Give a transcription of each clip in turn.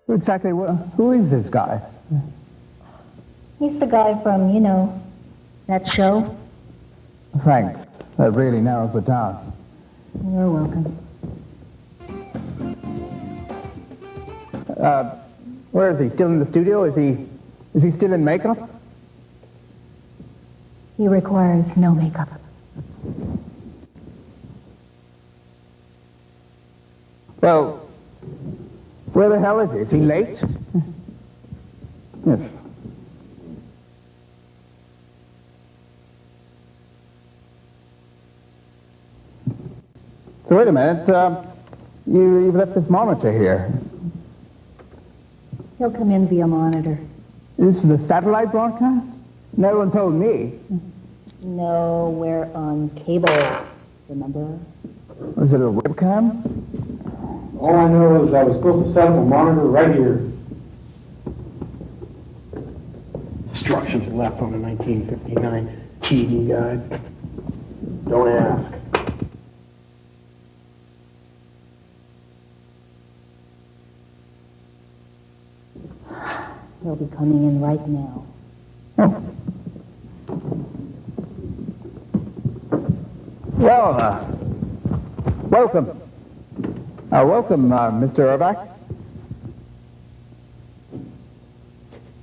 Exactly, who is this guy? He's the guy from, that show. Thanks. That really narrows it down. You're welcome. Where is he? Still in the studio? Is he still in makeup? He requires no makeup. Well, where the hell is he? Is he late? Yes. So wait a minute. You've left this monitor here. He'll come in via monitor. This is a satellite broadcast? No one told me. No, we're on cable, remember? Was it a webcam? All I know is I was supposed to set up a monitor right here. Instructions left on the 1959 TV guide. Don't ask. He'll be coming in right now. Oh. Well, welcome. Welcome, Mr. Ervacks.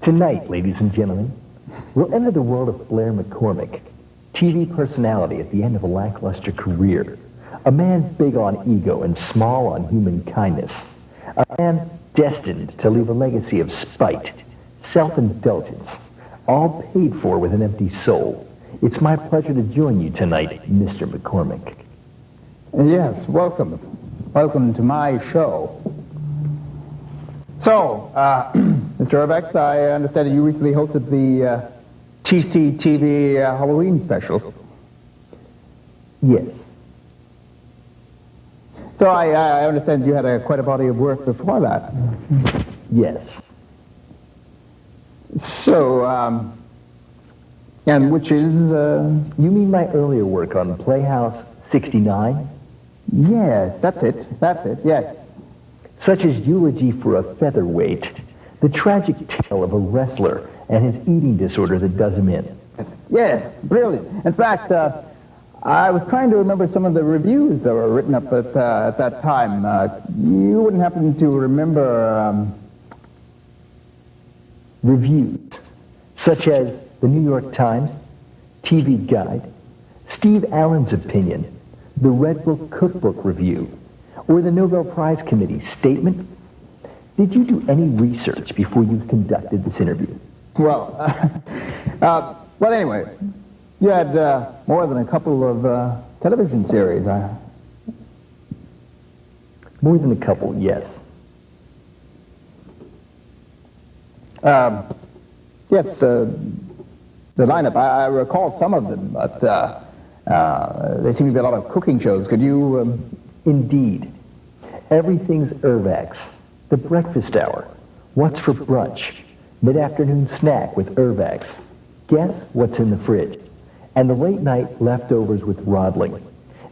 Tonight, ladies and gentlemen, we'll enter the world of Blair McCormick, TV personality at the end of a lackluster career, a man big on ego and small on human kindness, a man destined to leave a legacy of spite, self-indulgence, all paid for with an empty soul. It's my pleasure to join you tonight, Mr. McCormick. Yes, welcome. Welcome to my show. So, Mr. Ervacks, I understand that you recently hosted the TCTV Halloween special. Yes. So I understand you had quite a body of work before that. Yes. So, and which is... You mean my earlier work on Playhouse 69? Yes, that's it, yes. Such as Eulogy for a Featherweight, the tragic tale of a wrestler and his eating disorder that does him in. Yes, brilliant. In fact, I was trying to remember some of the reviews that were written up at that time. You wouldn't happen to remember... Reviews, such as the New York Times, TV Guide, Steve Allen's opinion, the Red Book Cookbook Review, or the Nobel Prize Committee's statement? Did you do any research before you conducted this interview? Well, well, anyway, you had more than a couple of television series. More than a couple, yes. Yes, the lineup, I recall some of them, but they seem to be a lot of cooking shows. Could you... Indeed. Everything's ervacks. The breakfast hour. What's for brunch? Mid-afternoon snack with ervacks. Guess what's in the fridge? And the late night leftovers with rodling.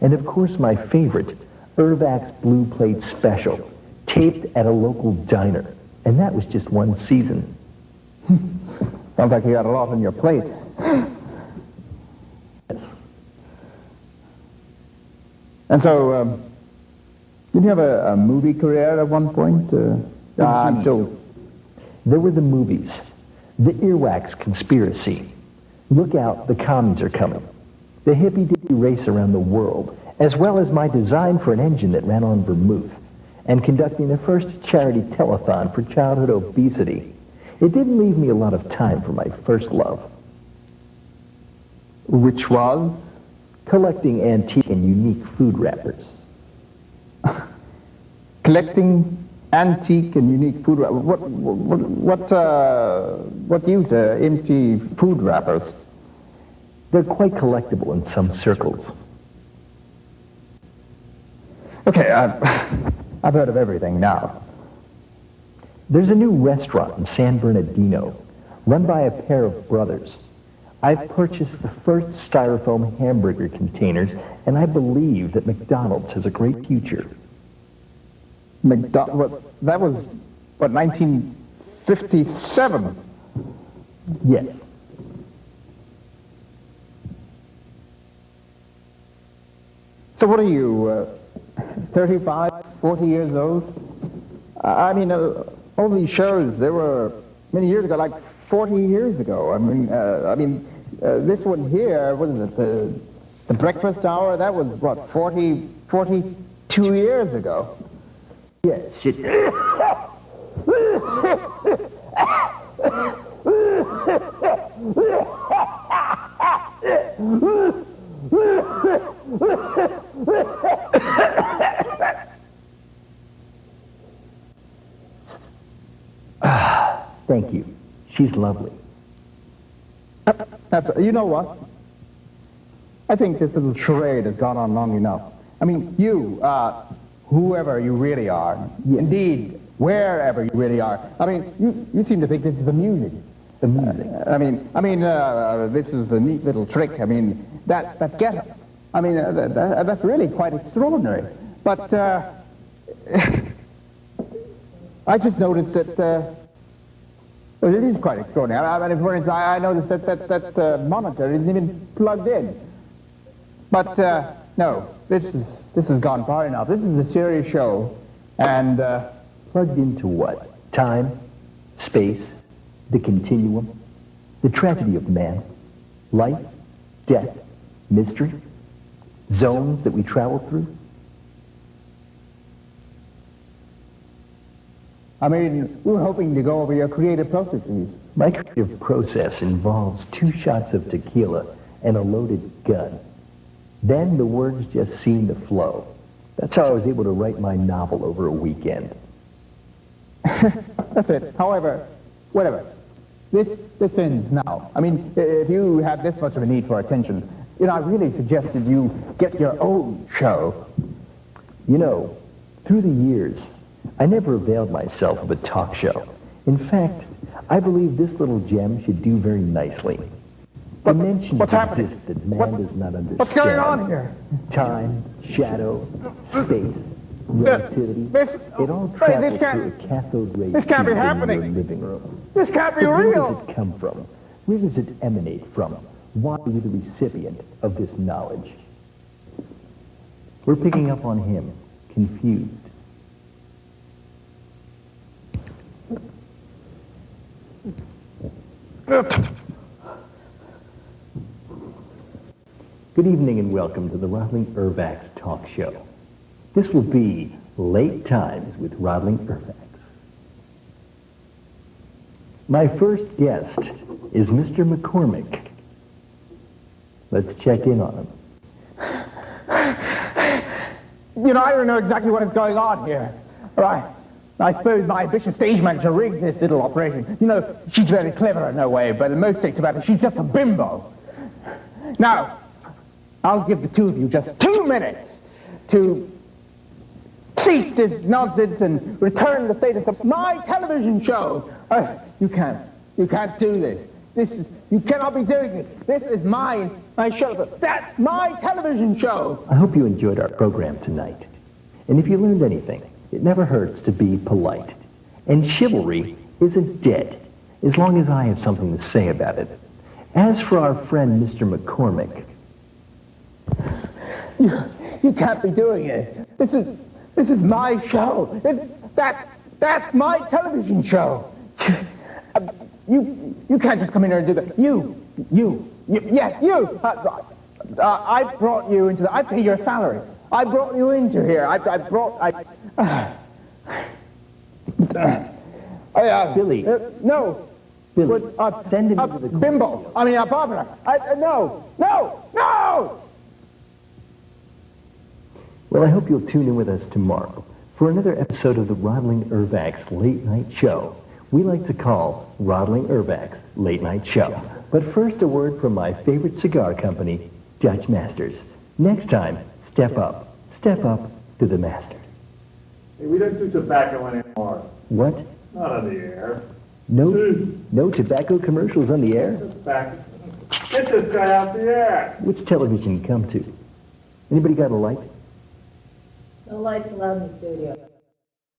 And of course my favorite, Ervacks Blue Plate Special, taped at a local diner. And that was just one season. Sounds like you got a lot on your plate. Yes. And so, did you have a movie career at one point? I'm still... There were the movies. The Earwax Conspiracy. Look out, the commies are coming. The hippy-dippy race around the world, as well as my design for an engine that ran on vermouth, and conducting the first charity telethon for childhood obesity. It didn't leave me a lot of time for my first love. Which was? Collecting antique and unique food wrappers. Collecting antique and unique food wrappers. What use empty food wrappers? They're quite collectible in some circles. Okay, I've heard of everything now. There's a new restaurant in San Bernardino, run by a pair of brothers. I've purchased the first styrofoam hamburger containers, and I believe that McDonald's has a great future. That was what, 1957? Yes. So what are you, 35, 40 years old? I mean, all these shows, they were many years ago, like 40 years ago. I mean, this one here, what is it, the breakfast hour, that was, what, 42 years ago? Yes. Thank you. She's lovely. You know what? I think this little charade has gone on long enough. I mean, you, whoever you really are, indeed, wherever you really are, I mean, you seem to think this is amusing. Amusing. This is a neat little trick. I mean, that get-up. I mean, that's really quite extraordinary. But I just noticed that well, it is quite extraordinary. I mean, for instance, I noticed that monitor isn't even plugged in. But no, this has gone far enough. This is a serious show, and Plugged into what? Time? Space? The continuum? The tragedy of man? Life? Death? Mystery? Zones that we travel through? I mean, we were hoping to go over your creative processes. My creative process involves 2 shots of tequila and a loaded gun. Then the words just seem to flow. That's how I was able to write my novel over a weekend. That's it. However, whatever. This ends now. I mean, if you have this much of a need for attention, you know, I really suggested you get your own show. You know, through the years, I never availed myself of a talk show. In fact, I believe this little gem should do very nicely. Dimensions what's happening? exist that man does not understand. What's going on here? Time, shadow, space, relativity. This- it all Hey, travels this can't- through a cathode ray this can't be tube in happening. your living room. This can't be But where real. does it come from? Where does it emanate from? Why are you the recipient of this knowledge? We're picking up on him, confused. Good evening and welcome to the Rodling Ervacks Talk Show. This will be Late Times with Rodling Ervacks. My first guest is Mr. McCormick. Let's check in on him. You know, I don't know exactly what is going on here. All right. I suppose my ambitious stage manager rigged this little operation. You know, she's very clever in her way, but in most takes about it, she's just a bimbo. Now, I'll give the two of you just 2 minutes to cease this nonsense and return the status of my television show. You can't do this. You cannot be doing this. This is my show. That's my television show. I hope you enjoyed our program tonight. And if you learned anything, it never hurts to be polite. And chivalry isn't dead, as long as I have something to say about it. As for our friend Mr. McCormick, You can't be doing it. This is my show. That's my television show. You can't just come in here and do that. Yes, you. I brought you into I pay your salary. I brought you into here. Billy. No. Billy, send him into the corner. Bimbo. Barbara. No. Well, I hope you'll tune in with us tomorrow for another episode of the Rodling Ervacks Late Night Show. We like to call Rodling Ervacks Late Night Show. But first, a word from my favorite cigar company, Dutch Masters. Next time, step up to the master. Hey, we don't do tobacco anymore. What? Not on the air. No tobacco commercials on the air? Tobacco. Get this guy off the air. Which television you come to? Anybody got a light? No lights allowed in the studio.